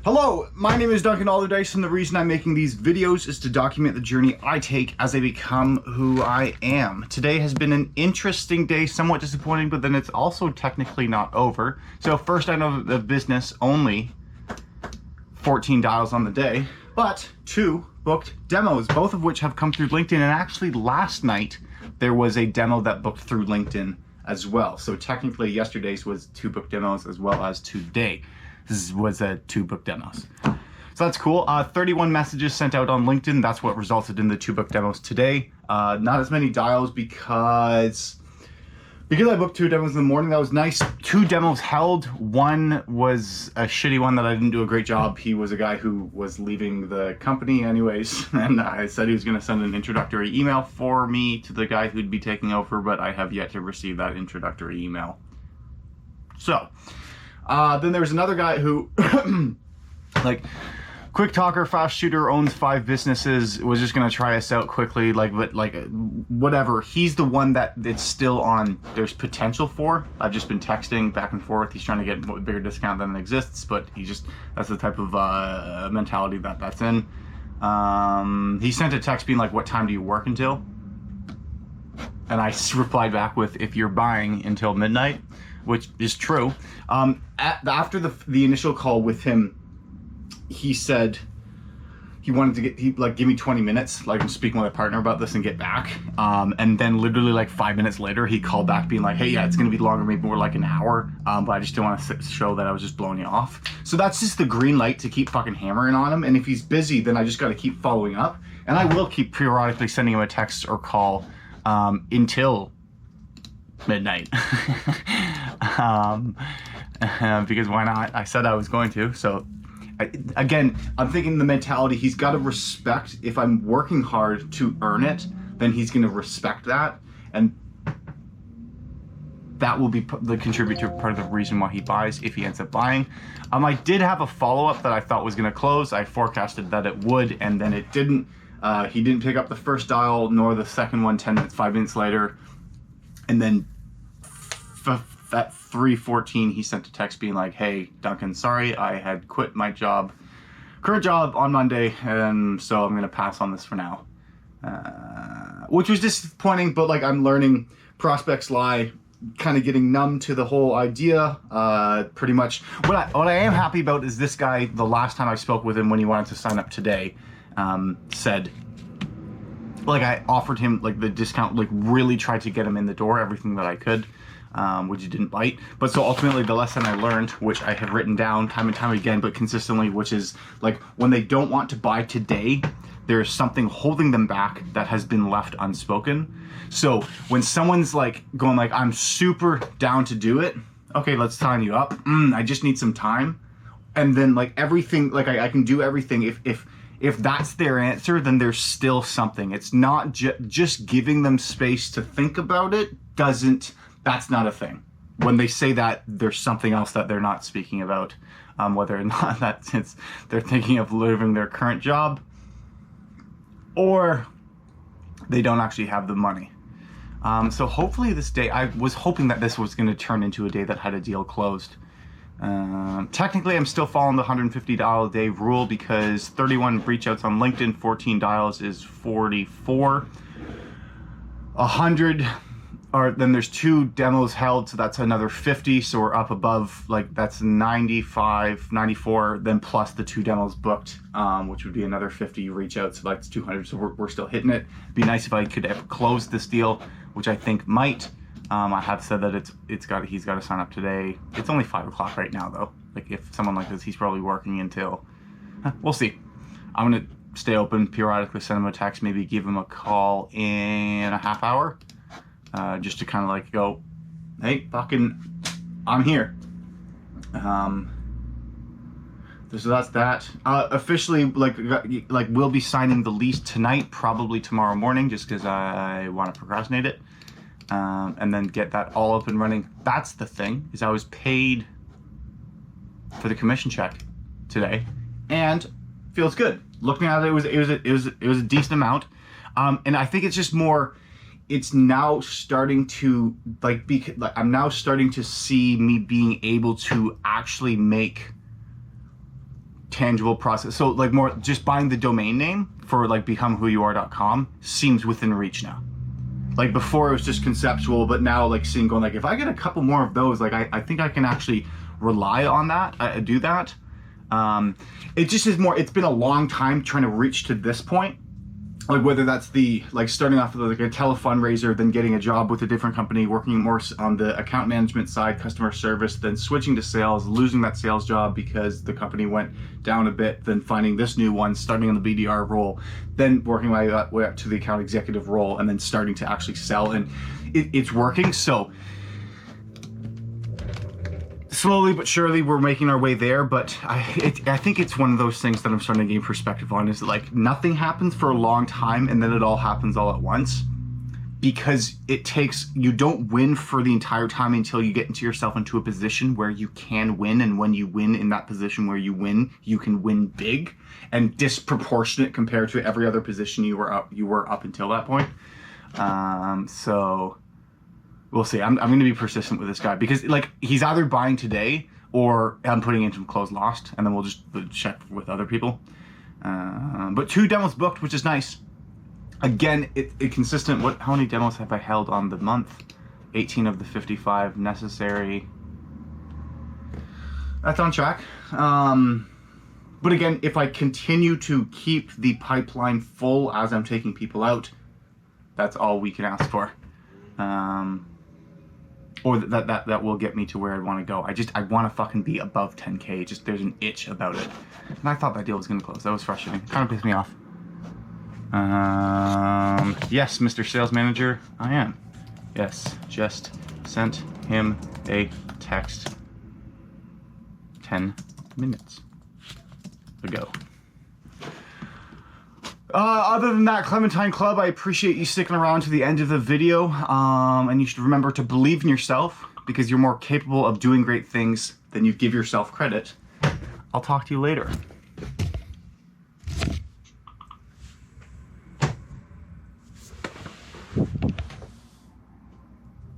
Hello, my name is Duncan Alderdice, and the reason I'm making these videos is to document the journey I take as I become who I am. Today has been an interesting day, somewhat disappointing, but then it's also technically not over. So first, I know that the business only 14 dials on the day, but 2 booked demos, both of which have come through LinkedIn. And actually last night, there was a demo that booked through LinkedIn as well. So technically yesterday's was 2 booked demos as well as today. This was 2 booked demos. So that's cool. 31 messages sent out on LinkedIn. That's what resulted in the 2 booked demos today. Not as many dials because I booked 2 demos in the morning. That was nice. 2 demos held. One was a shitty one that I didn't do a great job. He was a guy who was leaving the company anyways, and I said he was going to send an introductory email for me to the guy who'd be taking over, but I have yet to receive that introductory email. So then there was another guy who like quick talker, fast shooter, owns 5 businesses, was just gonna try us out quickly, whatever. He's the one that it's still on, there's potential for. I've just been texting back and forth. He's trying to get a bigger discount than exists, but that's the type of mentality that's in. He sent a text being like, what time do you work until? And I replied back with, if you're buying until midnight, which is true. After the initial call with him, he said he wanted to give me 20 minutes, like I'm speaking with a partner about this and get back. And then literally like 5 minutes later, he called back being like, hey, yeah, it's gonna be longer, maybe more like an hour. But I just didn't want to show that I was just blowing you off. So that's just the green light to keep fucking hammering on him. And if he's busy, then I just gotta keep following up. And I will keep periodically sending him a text or call until midnight. Because why not? I said I was going to. So again, I'm thinking the mentality, he's got to respect, if I'm working hard to earn it, then he's going to respect that, and that will be the contributor part of the reason why he buys, if he ends up buying. I did have a follow-up that I thought was going to close. I forecasted that it would, and then it didn't. He didn't pick up the first dial nor the second one 5 minutes later, and then at 3:14 he sent a text being like, hey Duncan, sorry, I had quit my current job on Monday, and so I'm gonna pass on this for now, which was disappointing, but like I'm learning prospects lie, kind of getting numb to the whole idea. Pretty much what I am happy about is this guy, the last time I spoke with him when he wanted to sign up today, said, like, I offered him like the discount, like really tried to get him in the door, everything that I could, which he didn't bite. But so ultimately the lesson I learned, which I have written down time and time again, but consistently, which is like when they don't want to buy today, there's something holding them back that has been left unspoken. So when someone's like going like, I'm super down to do it, okay, let's sign you up. I just need some time. And then like everything, like I can do everything. If that's their answer, then there's still something. It's not just giving them space to think about it that's not a thing. When they say that, there's something else that they're not speaking about, whether or not they're thinking of leaving their current job, or they don't actually have the money. So hopefully this day, I was hoping that this was going to turn into a day that had a deal closed. Technically, I'm still following the $150 a day rule because 31 reach outs on LinkedIn, 14 dials is 44. 100, or then there's 2 demos held, so that's another 50. So we're up above, like that's 95, 94, then plus the 2 demos booked, which would be another 50 reach outs. So that's 200. So we're still hitting it. It'd be nice if I could ever close this deal, which I think might. I have said that he's got to sign up today. It's only 5 o'clock right now though. Like if someone like this, he's probably working until, we'll see. I'm gonna stay open, periodically send him a text, maybe give him a call in a half hour, just to kind of like go, hey, fucking, I'm here. So that's that. Officially, like we'll be signing the lease tonight, probably tomorrow morning, just because I want to procrastinate it. And then get that all up and running. That's the thing, is I was paid for the commission check today, and feels good. Looking at it, it was a decent amount, and I think it's just more. It's now starting to I'm now starting to see me being able to actually make tangible process. So like more just buying the domain name for like becomewhoyouare.com seems within reach now. Like before it was just conceptual, but now like seeing going like, if I get a couple more of those, like I think I can actually rely on that, do that. It just is more, it's been a long time trying to reach to this point. Like whether that's like starting off with like a tele-fundraiser, then getting a job with a different company, working more on the account management side, customer service, then switching to sales, losing that sales job because the company went down a bit, then finding this new one, starting in the BDR role, then working my way up to the account executive role, and then starting to actually sell, and it's working. So slowly but surely we're making our way there, but I think it's one of those things that I'm starting to gain perspective on, is that like nothing happens for a long time and then it all happens all at once, because you don't win for the entire time until you get yourself into a position where you can win, and when you win in that position where you win, you can win big and disproportionate compared to every other position you were up until that point. So we'll see. I'm going to be persistent with this guy, because like he's either buying today or I'm putting into close lost, and then we'll just check with other people. But 2 demos booked, which is nice. Again, it consistent. How many demos have I held on the month? 18 of the 55 necessary. That's on track. But again, if I continue to keep the pipeline full as I'm taking people out, that's all we can ask for. Or that will get me to where I want to go. I want to fucking be above 10K. Just there's an itch about it. And I thought that deal was going to close. That was frustrating. Kind of pissed me off. Yes, Mr. Sales Manager, I am. Yes, just sent him a text 10 minutes ago. Other than that, Clementine Club, I appreciate you sticking around to the end of the video. And you should remember to believe in yourself, because you're more capable of doing great things than you give yourself credit. I'll talk to you later.